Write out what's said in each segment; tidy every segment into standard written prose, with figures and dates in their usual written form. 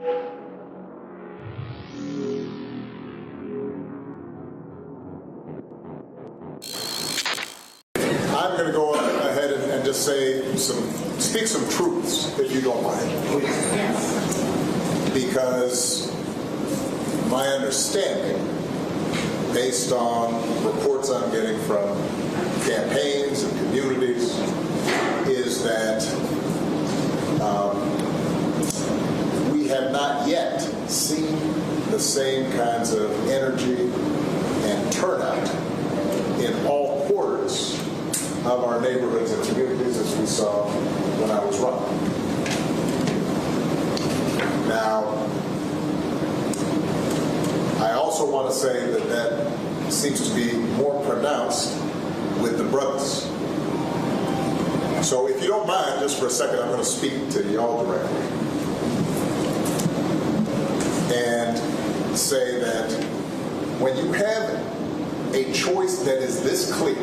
I'm going to go ahead and just speak some truths, if you don't mind. Yes. Because my understanding, based on reports I'm getting from campaigns and communities, is that we have not yet seen the same kinds of energy and turnout in all quarters of our neighborhoods and communities as we saw when I was running. Now, I also want to say that seems to be more pronounced with the brothers. So if you don't mind, just for a second, I'm going to speak to y'all directly and say that when you have a choice that is this clear.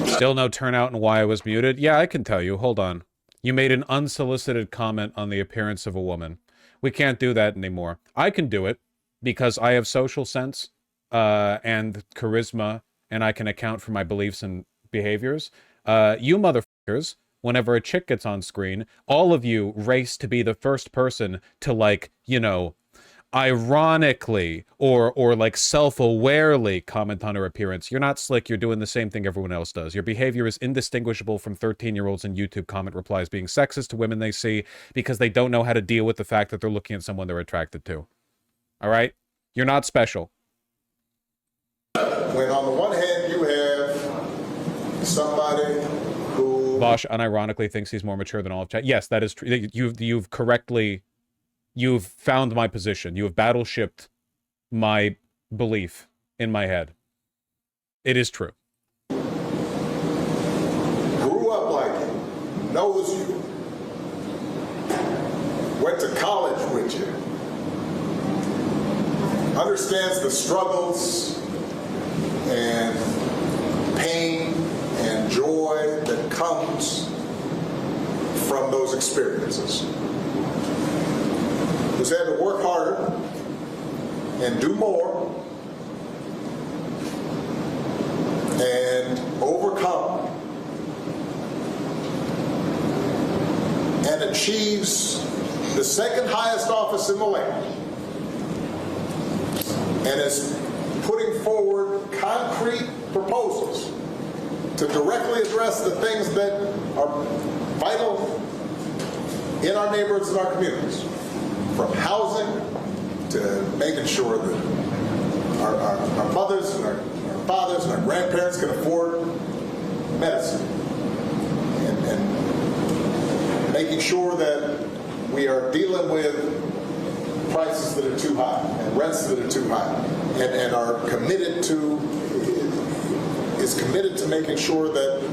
Still no turnout and why I was muted? Yeah, I can tell you. Hold on. You made an unsolicited comment on the appearance of a woman. We can't do that anymore. I can do it because I have social sense and charisma, and I can account for my beliefs and behaviors. You motherfuckers, whenever a chick gets on screen, all of you race to be the first person to, like, you know, ironically or like self-awarely comment on her appearance. You're not slick. You're doing the same thing everyone else does. Your behavior is indistinguishable from 13-year-olds in YouTube comment replies being sexist to women they see because they don't know how to deal with the fact that they're looking at someone they're attracted to. All right? You're not special. When on the one hand you have somebody who... Vaush unironically thinks he's more mature than all of chat. Yes, that is true. You've correctly... You've found my position. You have battleshipped my belief in my head. It is true. Grew up like you, knows you, went to college with you, understands the struggles and pain and joy that comes from those experiences. Who's had to work harder and do more and overcome and achieves the second highest office in the land and is putting forward concrete proposals to directly address the things that are vital in our neighborhoods and our communities. From housing to making sure that our mothers and our fathers and our grandparents can afford medicine. And making sure that we are dealing with prices that are too high and rents that are too high and are committed to making sure that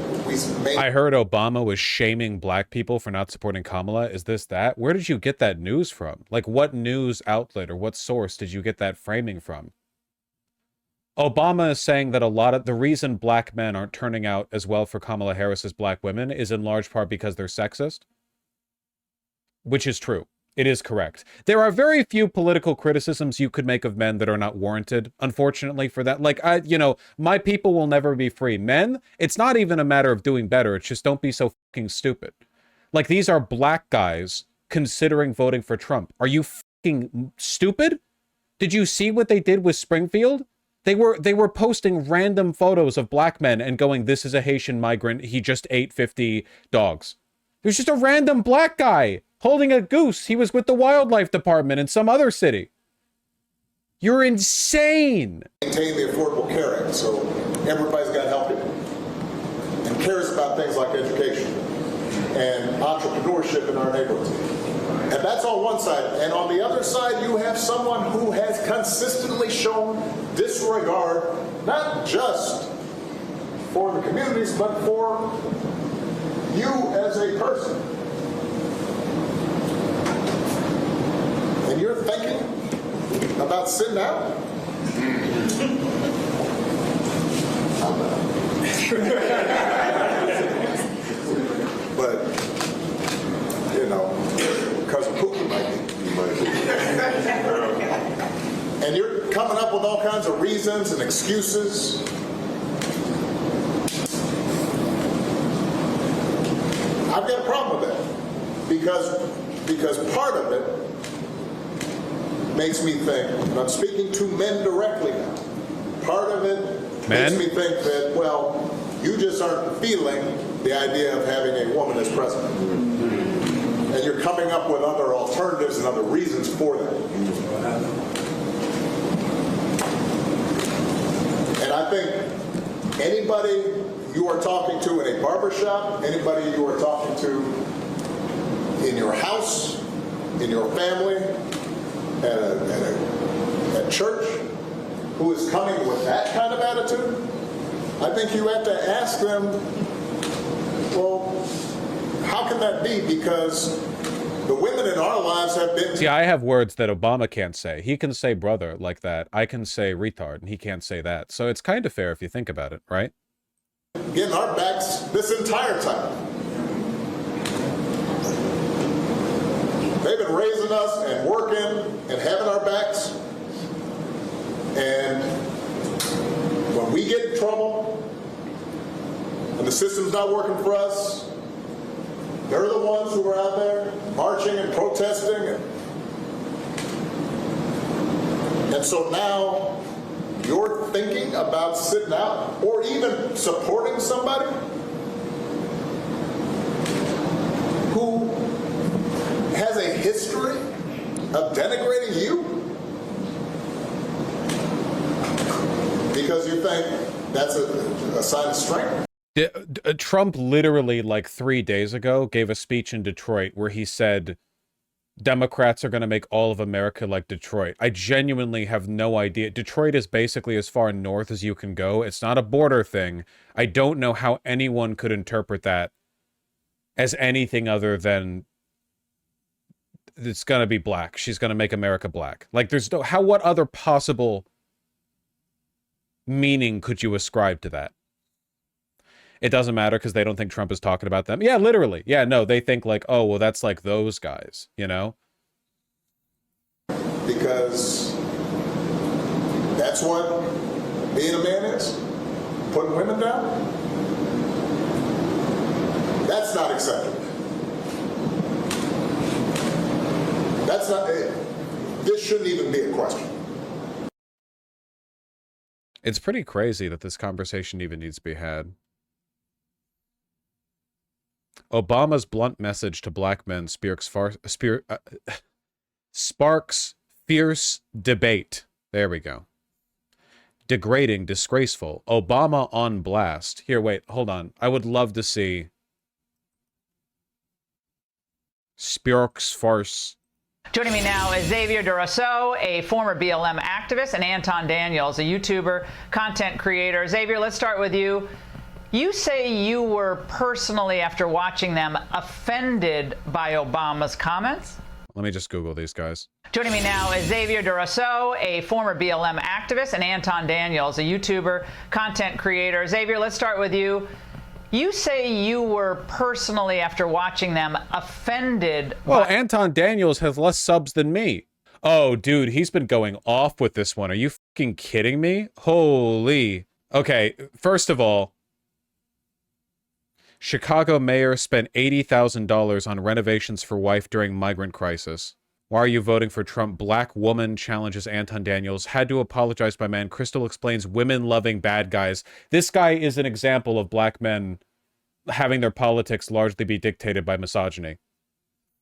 I heard Obama was shaming black people for not supporting Kamala. Is this that? Where did you get that news from? Like, what news outlet or what source did you get that framing from? Obama is saying that a lot of the reason black men aren't turning out as well for Kamala Harris as black women is in large part because they're sexist. Which is true. It is correct. There are very few political criticisms you could make of men that are not warranted, unfortunately, for that. Like, you know, my people will never be free. Men, it's not even a matter of doing better. It's just don't be so fucking stupid. Like, these are black guys considering voting for Trump. Are you fucking stupid? Did you see what they did with Springfield? They were posting random photos of black men and going, this is a Haitian migrant. He just ate 50 dogs. There's just a random black guy holding a goose. He was with the wildlife department in some other city. You're insane. Maintain the Affordable Care Act, so everybody's got help and cares about things like education and entrepreneurship in our neighborhoods. And that's on one side. And on the other side, you have someone who has consistently shown disregard, not just for the communities, but for you as a person. And you're thinking about sitting out? But, you know, because coming up with all kinds of reasons and excuses. I've got a problem with that because part of it makes me think, and I'm speaking to men directly now, part of it makes me think that, well, you just aren't feeling the idea of having a woman as president. And you're coming up with other alternatives and other reasons for that. And I think anybody you are talking to in a barbershop, anybody you are talking to in your house, in your family, at church, who is coming with that kind of attitude, I think you have to ask them, well, how can that be? Because the women in our lives have been... See, I have words that Obama can't say. He can say brother like that. I can say retard, and he can't say that. So it's kind of fair if you think about it, right? Getting our backs this entire time. They've been raising us and working and having our backs. And when we get in trouble and the system's not working for us, they're the ones who are out there marching and protesting. And so now you're thinking about sitting out or even supporting somebody who has a history of denigrating you because you think that's a sign of strength. Trump literally, like 3 days ago, gave a speech in Detroit where he said Democrats are going to make all of America like Detroit. I genuinely have no idea. Detroit is basically as far north as you can go. It's not a border thing. I don't know how anyone could interpret that as anything other than it's going to be black. She's going to make America black. Like, there's no... what other possible meaning could you ascribe to that? It doesn't matter because they don't think Trump is talking about them. Yeah, literally. Yeah, no, they think like, oh, well, that's like those guys, you know? Because that's what being a man is. Putting women down. That's not acceptable. That's not... This shouldn't even be a question. It's pretty crazy that this conversation even needs to be had. Obama's blunt message to black men sparks fierce debate. There we go. Degrading, disgraceful. Obama on blast. Here, wait, hold on. I would love to see sparks farce. Joining me now is Xavier DeRousseau, a former BLM activist, and Anton Daniels, a YouTuber, content creator. Xavier, let's start with you. You say you were personally, after watching them, offended by Obama's comments? Let me just Google these guys. Joining me now is Xavier DeRousseau, a former BLM activist, and Anton Daniels, a YouTuber, content creator. Xavier, let's start with you. You say you were personally, after watching them, offended Well, Anton Daniels has less subs than me. Oh, dude, he's been going off with this one. Are you fucking kidding me? Holy. Okay, first of all, Chicago mayor spent $80,000 on renovations for wife during migrant crisis. Why are you voting for Trump? Black woman challenges Anton Daniels. Had to apologize by man. Crystal explains women loving bad guys. This guy is an example of black men having their politics largely be dictated by misogyny.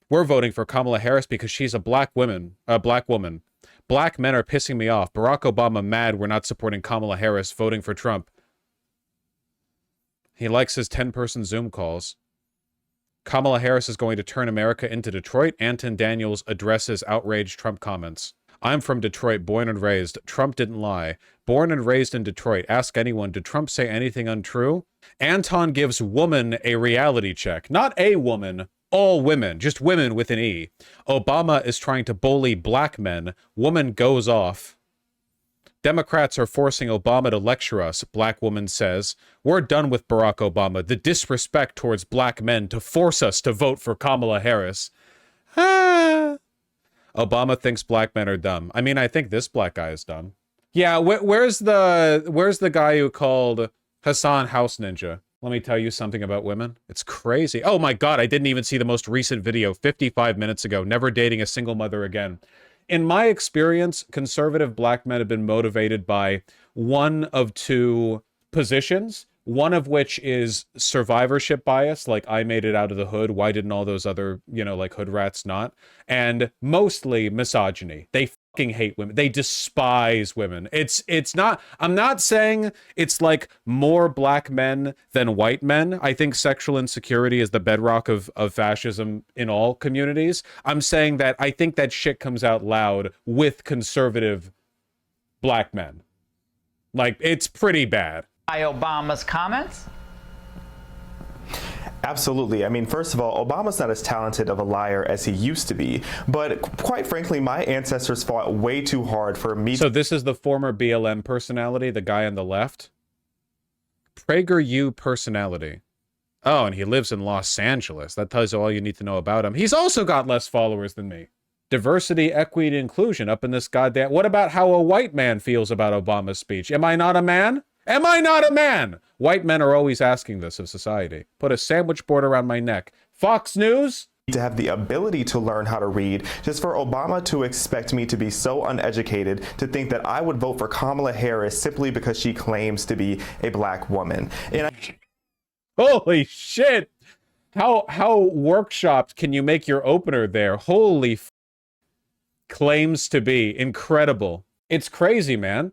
We're voting for Kamala Harris because she's a black woman. Black men are pissing me off. Barack Obama mad we're not supporting Kamala Harris, voting for Trump. He likes his 10-person Zoom calls. Kamala Harris is going to turn America into Detroit. Anton Daniels addresses outraged Trump comments. I'm from Detroit, born and raised. Trump didn't lie. Born and raised in Detroit. Ask anyone, did Trump say anything untrue? Anton gives woman a reality check. Not a woman, all women. Just women with an E. Obama is trying to bully black men. Woman goes off. Democrats are forcing Obama to lecture us, black woman says. We're done with Barack Obama. The disrespect towards black men to force us to vote for Kamala Harris. Ah. Obama thinks black men are dumb. I mean, I think this black guy is dumb. Yeah, where's the guy who called Hassan House Ninja? Let me tell you something about women. It's crazy. Oh my God, I didn't even see the most recent video 55 minutes ago. Never dating a single mother again. In my experience, conservative black men have been motivated by one of two positions, one of which is survivorship bias, like I made it out of the hood, why didn't all those other, like hood rats not? And mostly misogyny. They fucking hate women. They despise women. It's not, I'm not saying it's like more black men than white men. I think sexual insecurity is the bedrock of fascism in all communities. I'm saying that I think that shit comes out loud with conservative black men. Like, it's pretty bad. By Obama's comments? Absolutely. I mean, first of all, Obama's not as talented of a liar as he used to be. But quite frankly, my ancestors fought way too hard for me. So this is the former BLM personality, the guy on the left? PragerU personality. Oh, and he lives in Los Angeles. That tells you all you need to know about him. He's also got less followers than me. Diversity, equity, inclusion up in this goddamn... What about how a white man feels about Obama's speech? Am I not a man? Am I not a man? White men are always asking this of society. Put a sandwich board around my neck. Fox News? To have the ability to learn how to read, just for Obama to expect me to be so uneducated to think that I would vote for Kamala Harris simply because she claims to be a black woman. And Holy shit! How workshopped can you make your opener there? Holy claims to be. Incredible. It's crazy, man.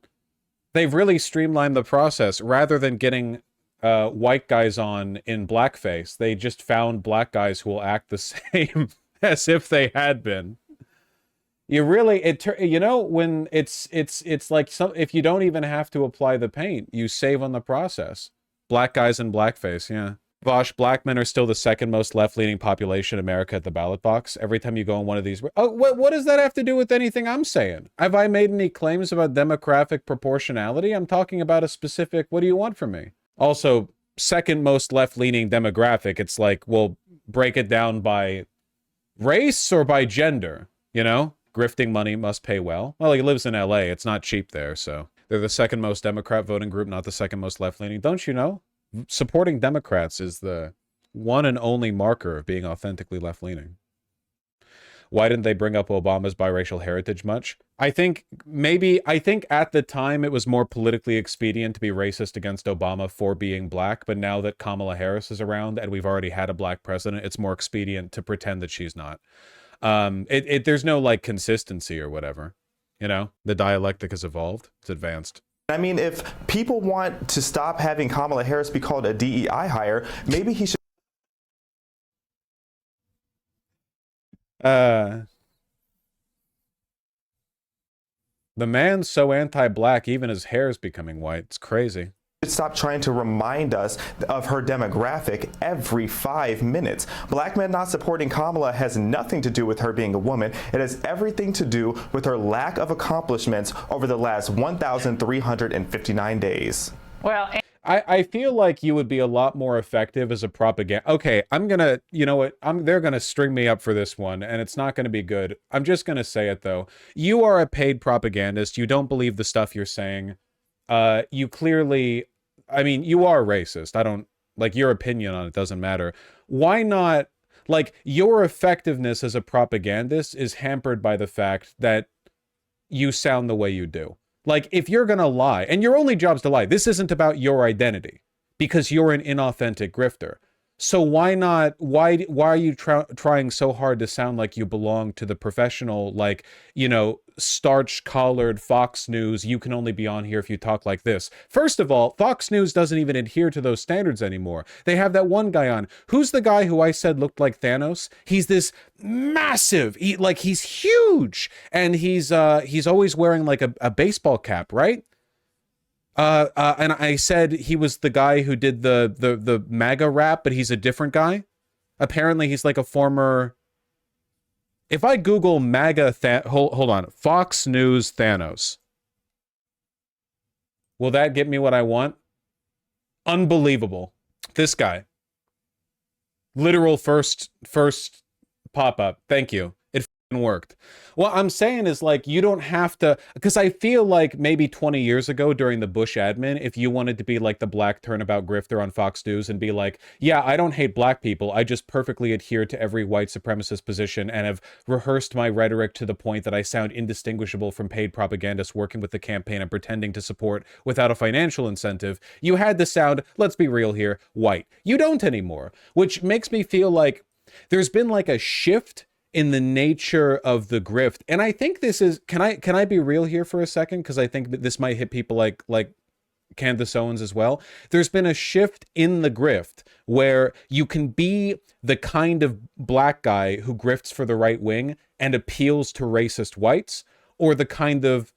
They've really streamlined the process. Rather than getting white guys on in blackface, they just found black guys who will act the same as if they had been. You really, when it's like if you don't even have to apply the paint, you save on the process. Black guys in blackface, yeah. Vaush, black men are still the second most left-leaning population in America at the ballot box. Every time you go on one of these... Oh, what does that have to do with anything I'm saying? Have I made any claims about demographic proportionality? I'm talking about a specific... What do you want from me? Also, second most left-leaning demographic, it's like, well, break it down by race or by gender, Grifting money must pay well. Well, he lives in LA. It's not cheap there, so... They're the second most Democrat voting group, not the second most left-leaning. Don't you know? Supporting Democrats is the one and only marker of being authentically left-leaning. Why didn't they bring up Obama's biracial heritage much? I think at the time it was more politically expedient to be racist against Obama for being black, but now that Kamala Harris is around and we've already had a black president, it's more expedient to pretend that she's not. There's no like consistency or whatever. The dialectic has evolved. It's advanced. I mean, if people want to stop having Kamala Harris be called a DEI hire, maybe he should... The man's so anti-black, even his hair's becoming white. It's crazy. Stop trying to remind us of her demographic every 5 minutes. Black men not supporting Kamala has nothing to do with her being a woman. It has everything to do with her lack of accomplishments over the last 1,359 days. Well, I feel like you would be a lot more effective as a propaganda. Okay, I'm gonna, they're gonna string me up for this one, and it's not gonna be good. I'm just gonna say it though. You are a paid propagandist. You don't believe the stuff you're saying. You clearly, I mean, you are racist. I don't, like, your opinion on it doesn't matter. Why not, like, your effectiveness as a propagandist is hampered by the fact that you sound the way you do. Like, if you're gonna lie, and your only job's to lie, this isn't about your identity, because you're an inauthentic grifter. So why not, why are you trying so hard to sound like you belong to the professional, like, starch-collared Fox News, you can only be on here if you talk like this? First of all, Fox News doesn't even adhere to those standards anymore. They have that one guy on. Who's the guy who I said looked like Thanos? He's this massive, he's huge, and he's always wearing like a baseball cap, right? And I said he was the guy who did the MAGA rap, but he's a different guy. Apparently, he's like a former... If I Google MAGA... Hold on. Fox News Thanos. Will that get me what I want? Unbelievable. This guy. Literal first pop-up. Thank you. It worked. What I'm saying is, like, you don't have to, because I feel like maybe 20 years ago during the Bush admin, if you wanted to be like the black turnabout grifter on Fox News and be like, yeah, I don't hate black people, I just perfectly adhere to every white supremacist position and have rehearsed my rhetoric to the point that I sound indistinguishable from paid propagandists working with the campaign and pretending to support without a financial incentive, you had to sound, let's be real here, white. You don't anymore, which makes me feel like there's been like a shift in the nature of the grift. And I think this is, can I be real here for a second? Because I think that this might hit people like Candace Owens as well. There's been a shift in the grift where you can be the kind of black guy who grifts for the right wing and appeals to racist whites, or the kind of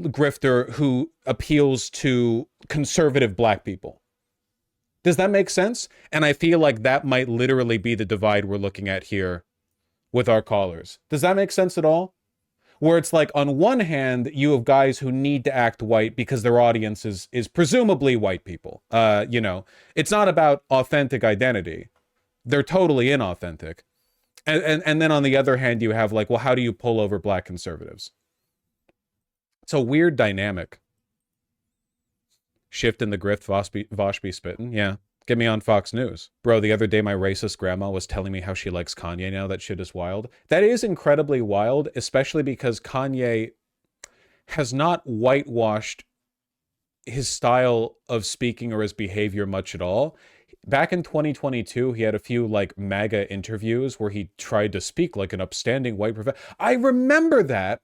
grifter who appeals to conservative black people. Does that make sense? And I feel like that might literally be the divide we're looking at here with our callers. Does that make sense at all? Where it's like, on one hand, you have guys who need to act white because their audience is presumably white people. You know, it's not about authentic identity. They're totally inauthentic. And then on the other hand, you have like, well, how do you pull over black conservatives? It's a weird dynamic. Shift in the grift, Vaush be spitting. Yeah. Get me on Fox News. Bro, the other day my racist grandma was telling me how she likes Kanye now. That shit is wild. That is incredibly wild, especially because Kanye has not whitewashed his style of speaking or his behavior much at all. Back in 2022, he had a few like MAGA interviews where he tried to speak like an upstanding white professor. I remember that.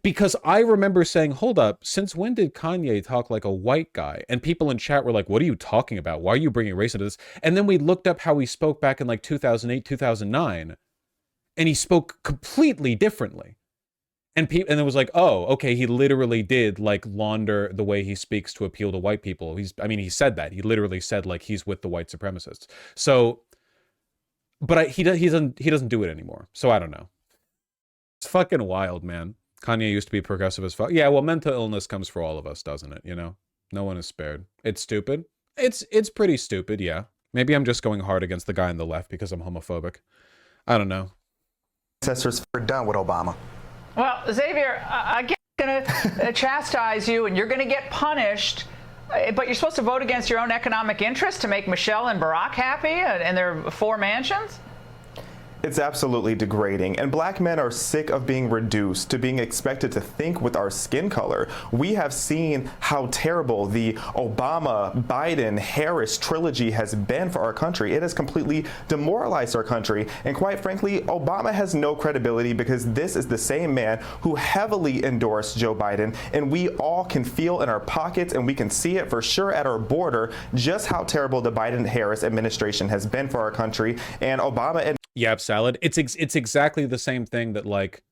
Because I remember saying, hold up, since when did Kanye talk like a white guy? And people in chat were like, what are you talking about? Why are you bringing race into this? And then we looked up how he spoke back in like 2008, 2009. And he spoke completely differently. And it was like, oh, okay, he literally did like launder the way he speaks to appeal to white people. He said that. He literally said like he's with the white supremacists. So, but he doesn't do it anymore. So I don't know. It's fucking wild, man. Kanye used to be progressive as fuck. Yeah, well, mental illness comes for all of us, doesn't it? You know, no one is spared. It's stupid. It's pretty stupid, yeah. Maybe I'm just going hard against the guy on the left because I'm homophobic. I don't know. Ancestors were done with Obama. Well, Xavier, I'm going to chastise you, and you're going to get punished. But you're supposed to vote against your own economic interests to make Michelle and Barack happy and their 4 mansions? It's absolutely degrading, and black men are sick of being reduced to being expected to think with our skin color. We have seen how terrible the Obama, Biden, Harris trilogy has been for our country. It has completely demoralized our country, and quite frankly, Obama has no credibility because this is the same man who heavily endorsed Joe Biden, and we all can feel in our pockets, and we can see it for sure at our border, just how terrible the Biden-Harris administration has been for our country. And Obama and Yap salad. It's exactly the same thing that like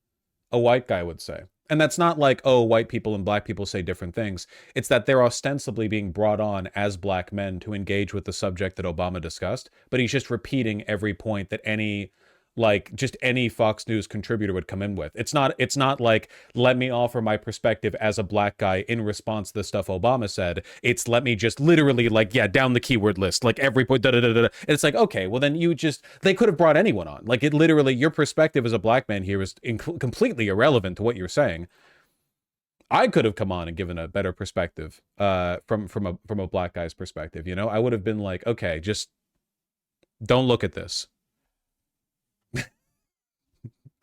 a white guy would say. And that's not like, oh, white people and black people say different things. It's that they're ostensibly being brought on as black men to engage with the subject that Obama discussed. But he's just repeating every point that any Fox News contributor would come in with. It's not like, let me offer my perspective as a black guy in response to the stuff Obama said. It's let me just literally like, yeah, down the keyword list, like every point, da da da da. And it's like, okay, well then they could have brought anyone on. Like it literally, your perspective as a black man here is completely irrelevant to what you're saying. I could have come on and given a better perspective from a black guy's perspective. You know, I would have been like, okay, just don't look at this.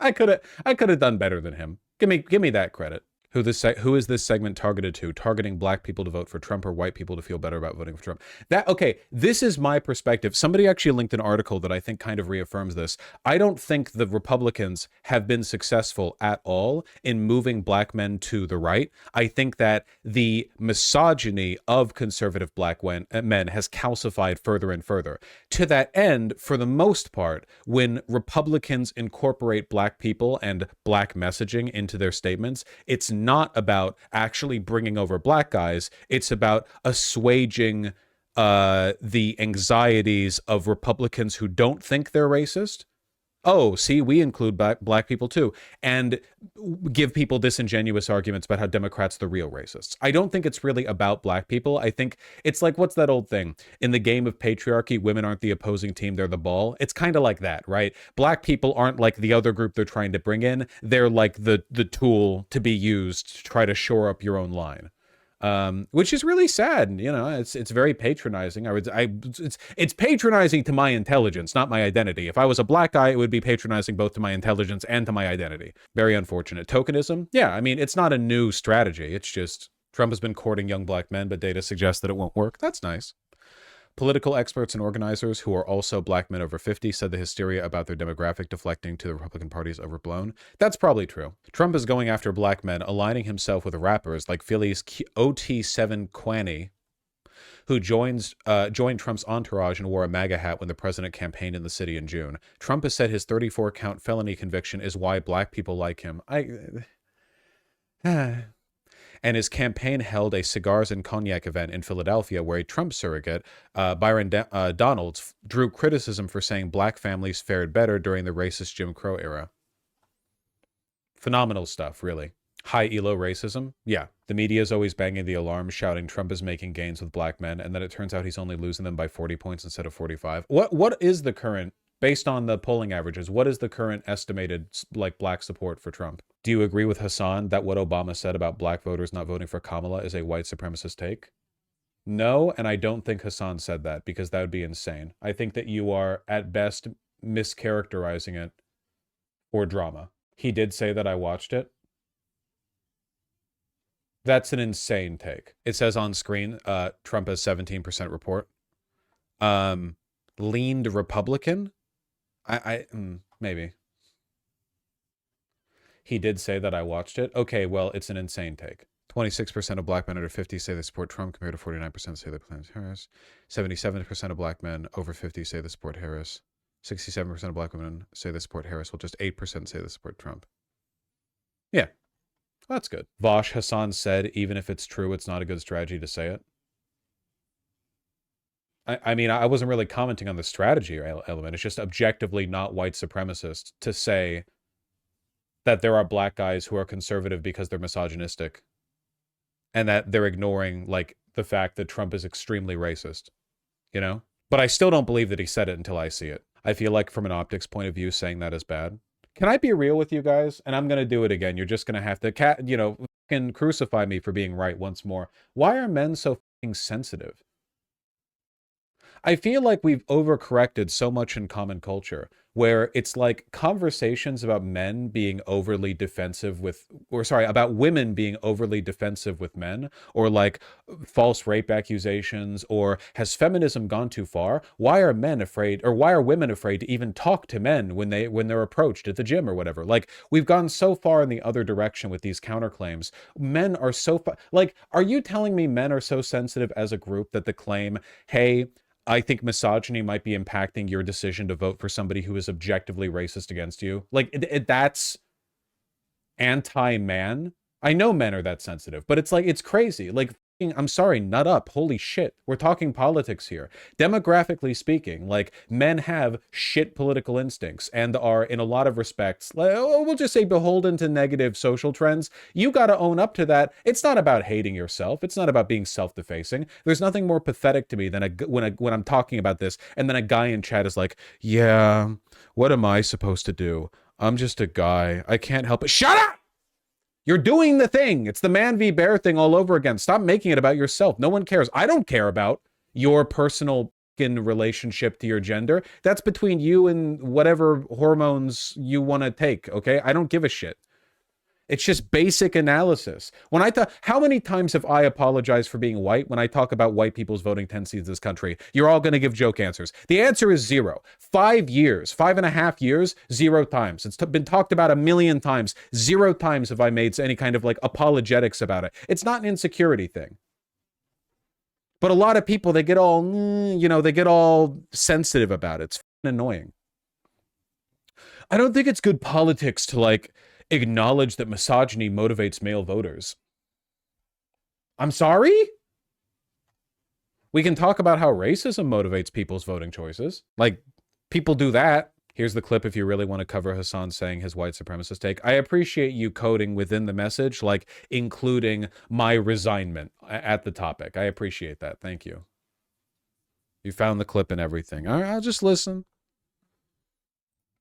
I could have done better than him. Give me that credit. Who is this segment targeted to? Targeting black people to vote for Trump or white people to feel better about voting for Trump? Okay, this is my perspective. Somebody actually linked an article that I think kind of reaffirms this. I don't think the Republicans have been successful at all in moving black men to the right. I think that the misogyny of conservative black men has calcified further and further. To that end, for the most part, when Republicans incorporate black people and black messaging into their statements, it's not about actually bringing over black guys. It's about assuaging the anxieties of Republicans who don't think they're racist, oh, see, we include black people too, and give people disingenuous arguments about how Democrats are the real racists. I don't think it's really about black people. I think it's like, what's that old thing? In the game of patriarchy, women aren't the opposing team, they're the ball. It's kind of like that, right? Black people aren't like the other group they're trying to bring in. They're like the tool to be used to try to shore up your own line. Which is really sad. You know, it's very patronizing. It's patronizing to my intelligence, not my identity. If I was a black guy, it would be patronizing both to my intelligence and to my identity. Very unfortunate. Tokenism? Yeah, I mean, it's not a new strategy. It's just Trump has been courting young black men, but data suggests that it won't work. That's nice. Political experts and organizers who are also black men over 50 said the hysteria about their demographic deflecting to the Republican Party is overblown. That's probably true. Trump is going after black men, aligning himself with rappers like Philly's OT7 Quanny, who joined Trump's entourage and wore a MAGA hat when the president campaigned in the city in June. Trump has said his 34-count felony conviction is why black people like him. And his campaign held a cigars and cognac event in Philadelphia where a Trump surrogate, Byron Donalds, drew criticism for saying black families fared better during the racist Jim Crow era. Phenomenal stuff, really. High elo racism? Yeah. The media is always banging the alarm, shouting Trump is making gains with black men, and then it turns out he's only losing them by 40 points instead of 45. What is the current, based on the polling averages, what is the current estimated like black support for Trump? Do you agree with Hassan that what Obama said about black voters not voting for Kamala is a white supremacist take? No, and I don't think Hassan said that because that would be insane. I think that you are at best mischaracterizing it for drama. He did say that I watched it. That's an insane take. It says on screen, Trump has 17% report. Leaned Republican? Maybe. He did say that I watched it. Okay, well, it's an insane take. 26% of black men under 50 say they support Trump compared to 49% say they plan Harris. 77% of black men over 50 say they support Harris. 67% of black women say they support Harris, while just 8% say they support Trump. Yeah, that's good. Vaush Hassan said, even if it's true, it's not a good strategy to say it. I mean, I wasn't really commenting on the strategy element. It's just objectively not white supremacist to say that there are black guys who are conservative because they're misogynistic and that they're ignoring, like, the fact that Trump is extremely racist, you know? But I still don't believe that he said it until I see it. I feel like from an optics point of view, saying that is bad. Can I be real with you guys? And I'm going to do it again. You're just going to have to, fucking crucify me for being right once more. Why are men so fucking sensitive? I feel like we've overcorrected so much in common culture where it's like conversations about men being overly defensive with, about women being overly defensive with men, or like false rape accusations, or has feminism gone too far? Why are men afraid, or why are women afraid to even talk to men when they're approached at the gym or whatever? Like, we've gone so far in the other direction with these counterclaims. Men are so like, are you telling me men are so sensitive as a group that the claim, hey, I think misogyny might be impacting your decision to vote for somebody who is objectively racist against you? Like, that's anti-man? I know men are that sensitive, but it's like, it's crazy. Like, I'm sorry, nut up. Holy shit. We're talking politics here. Demographically speaking, like, men have shit political instincts and are, in a lot of respects, we'll just say, beholden to negative social trends. You got to own up to that. It's not about hating yourself. It's not about being self-defacing. There's nothing more pathetic to me than when I'm talking about this and then a guy in chat is like, yeah, what am I supposed to do? I'm just a guy. I can't help it. Shut up! You're doing the thing. It's the man v bear thing all over again. Stop making it about yourself. No one cares. I don't care about your personal relationship to your gender. That's between you and whatever hormones you want to take, okay? I don't give a shit. It's just basic analysis. When how many times have I apologized for being white when I talk about white people's voting tendencies in this country? You're all going to give joke answers. The answer is 0. 5 years, 5.5 years, 0 times. It's been talked about a million times. 0 times have I made any kind of like apologetics about it. It's not an insecurity thing. But a lot of people, they get all, they get all sensitive about it. It's annoying. I don't think it's good politics to like acknowledge that misogyny motivates male voters. I'm sorry? We can talk about how racism motivates people's voting choices. Like, people do that. Here's the clip if you really want to cover Hassan saying his white supremacist take. I appreciate you coding within the message, like including my resignment at the topic. I appreciate that. Thank you. You found the clip and everything. All right, I'll just listen.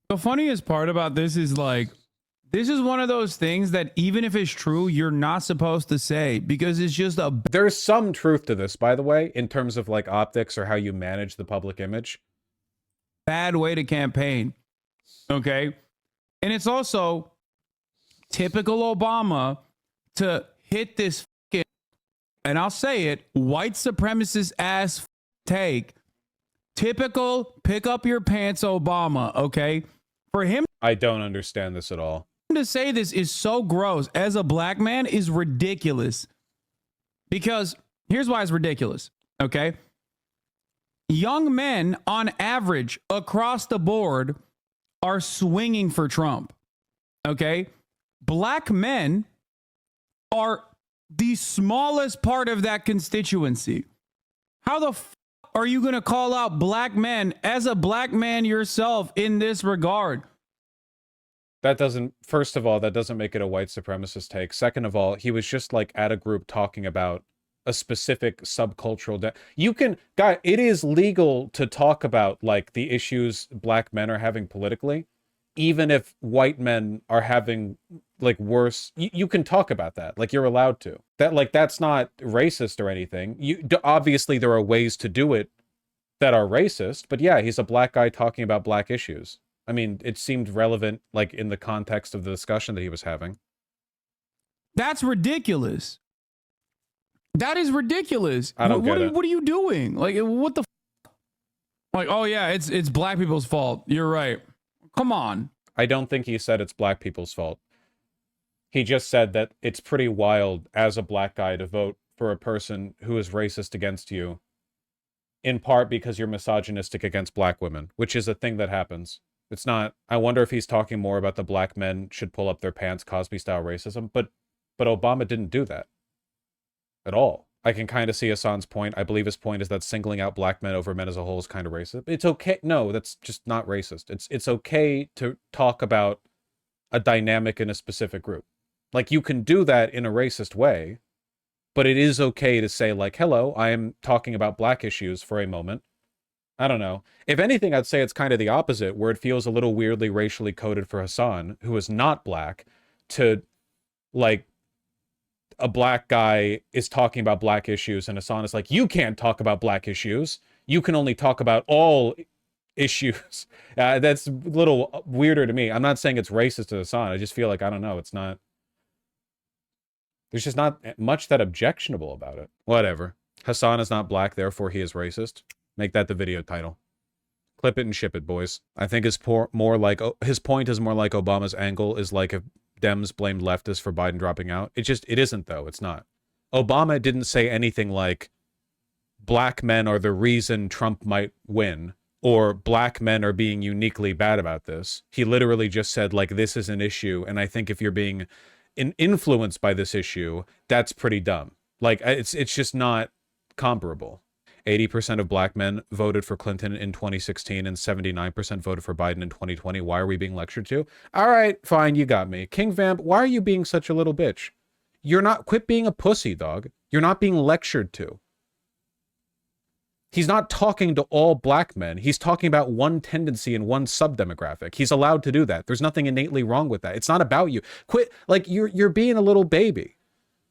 The funniest part about this is like, this is one of those things that even if it's true, you're not supposed to say because it's just a There's some truth to this, by the way, in terms of like optics or how you manage the public image. bad way to campaign. Okay. And it's also typical Obama to hit this fucking, and I'll say it, white supremacist ass take. Typical pick up your pants Obama. Okay. For him I don't understand this at all. to say this is so gross as a black man is ridiculous. Because here's why it's ridiculous. Okay. Young men on average across the board are swinging for Trump. Okay. Black men are the smallest part of that constituency. How the f are you going to call out black men as a black man yourself in this regard? That doesn't, first of all, that doesn't make it a white supremacist take. Second of all, he was just like at a group talking about a specific subcultural. You can, guy, it is legal to talk about like the issues black men are having politically, even if white men are having like worse. You can talk about that. Like you're allowed to. That like that's not racist or anything. Obviously there are ways to do it that are racist, but yeah, he's a black guy talking about black issues. I mean, it seemed relevant, like, in the context of the discussion that he was having. That's ridiculous. That is ridiculous. I don't get it. What are you doing? Like, what the like, oh, yeah, it's black people's fault. You're right. Come on. I don't think he said it's black people's fault. He just said that it's pretty wild as a black guy to vote for a person who is racist against you, in part because you're misogynistic against black women, which is a thing that happens. It's not, I wonder if he's talking more about the black men should pull up their pants, Cosby-style racism, but Obama didn't do that at all. I can kind of see Hassan's point. I believe his point is that singling out black men over men as a whole is kind of racist. It's okay. No, that's just not racist. It's okay to talk about a dynamic in a specific group. Like, you can do that in a racist way, but it is okay to say, like, hello, I am talking about black issues for a moment. I don't know. If anything, I'd say it's kind of the opposite, where it feels a little weirdly racially coded for Hassan, who is not black, to, like, a black guy is talking about black issues, and Hassan is like, you can't talk about black issues. You can only talk about all issues. That's a little weirder to me. I'm not saying it's racist to Hassan. I just feel like, I don't know, it's not... There's just not much that objectionable about it. Whatever. Hassan is not black, therefore he is racist. Make that the video title. Clip it and ship it, boys. I think his point is more like Obama's angle is like if Dems blamed leftists for Biden dropping out. It isn't, though. It's not. Obama didn't say anything like black men are the reason Trump might win, or black men are being uniquely bad about this. He literally just said, like, this is an issue, and I think if you're being influenced by this issue, that's pretty dumb. Like, it's just not comparable. 80% of black men voted for Clinton in 2016 and 79% voted for Biden in 2020. Why are we being lectured to? All right, fine, you got me. King Vamp, why are you being such a little bitch? You're not, quit being a pussy, dog. You're not being lectured to. He's not talking to all black men. He's talking about one tendency and one subdemographic. He's allowed to do that. There's nothing innately wrong with that. It's not about you. Quit, like, you're being a little baby.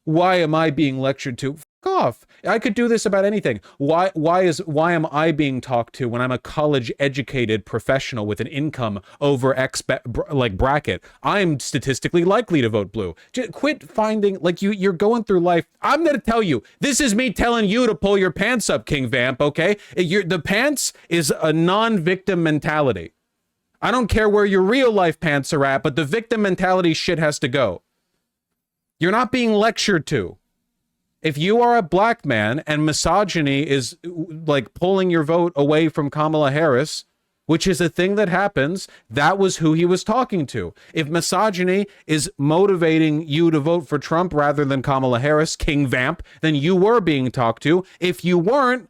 Why am I being lectured to? F off. I could do this about anything. Why am I being talked to when I'm a college educated professional with an income over X bracket? I'm statistically likely to vote blue. Just quit finding, like, you're going through life. I'm going to tell you, this is me telling you to pull your pants up, King Vamp, okay? The pants is a non-victim mentality. I don't care where your real life pants are at, but the victim mentality shit has to go. You're not being lectured to. If you are a black man and misogyny is like pulling your vote away from Kamala Harris, which is a thing that happens, that was who he was talking to. If misogyny is motivating you to vote for Trump rather than Kamala Harris, King Vamp, then you were being talked to. If you weren't,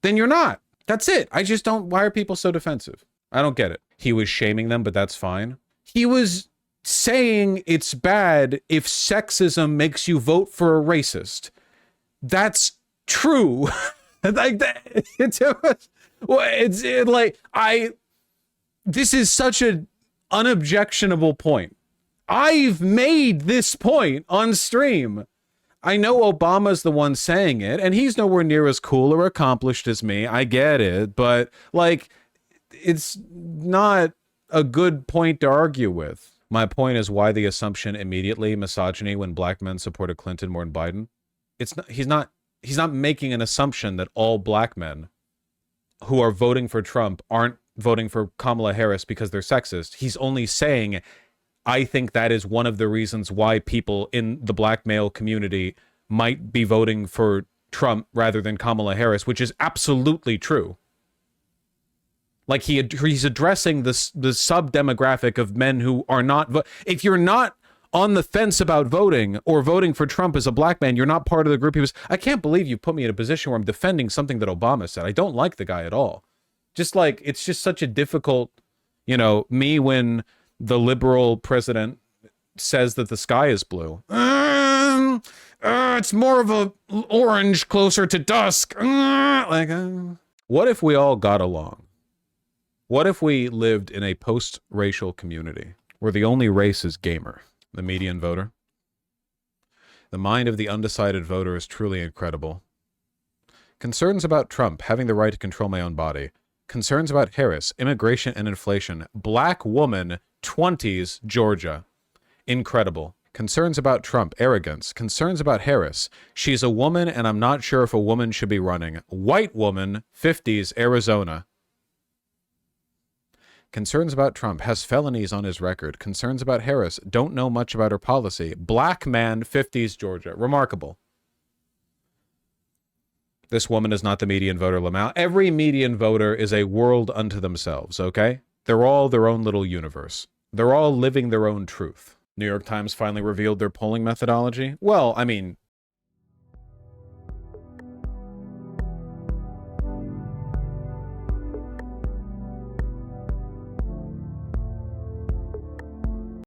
then you're not. That's it. I just don't, why are people so defensive? I don't get it. He was shaming them, but that's fine. He was saying it's bad if sexism makes you vote for a racist. That's true. Like that, this is such an unobjectionable point. I've made this point on stream. I know Obama's the one saying it, and he's nowhere near as cool or accomplished as me. I get it, but like, it's not a good point to argue with. My point is why the assumption immediately misogyny when black men supported Clinton more than Biden. It's not, he's not making an assumption that all black men who are voting for Trump aren't voting for Kamala Harris because they're sexist. He's only saying, I think that is one of the reasons why people in the black male community might be voting for Trump rather than Kamala Harris, which is absolutely true. Like he's addressing the sub-demographic of men who are not, if you're not on the fence about voting or voting for Trump as a black man, you're not part of the group. He was, I can't believe you put me in a position where I'm defending something that Obama said. I don't like the guy at all. Just like, it's just such a difficult, you know, me when the liberal president says that the sky is blue. It's more of a orange closer to dusk. What if we all got along? What if we lived in a post-racial community where the only race is gamer, the median voter? The mind of the undecided voter is truly incredible. Concerns about Trump having the right to control my own body. Concerns about Harris, immigration and inflation. Black woman, 20s, Georgia. Incredible. Concerns about Trump, arrogance. Concerns about Harris. She's a woman and I'm not sure if a woman should be running. White woman, 50s, Arizona. Concerns about Trump, has felonies on his record. Concerns about Harris, don't know much about her policy. Black man, 50s, Georgia. Remarkable. This woman is not the median voter, Lamau. Every median voter is a world unto themselves, okay? They're all their own little universe. They're all living their own truth. New York Times finally revealed their polling methodology. Well, I mean,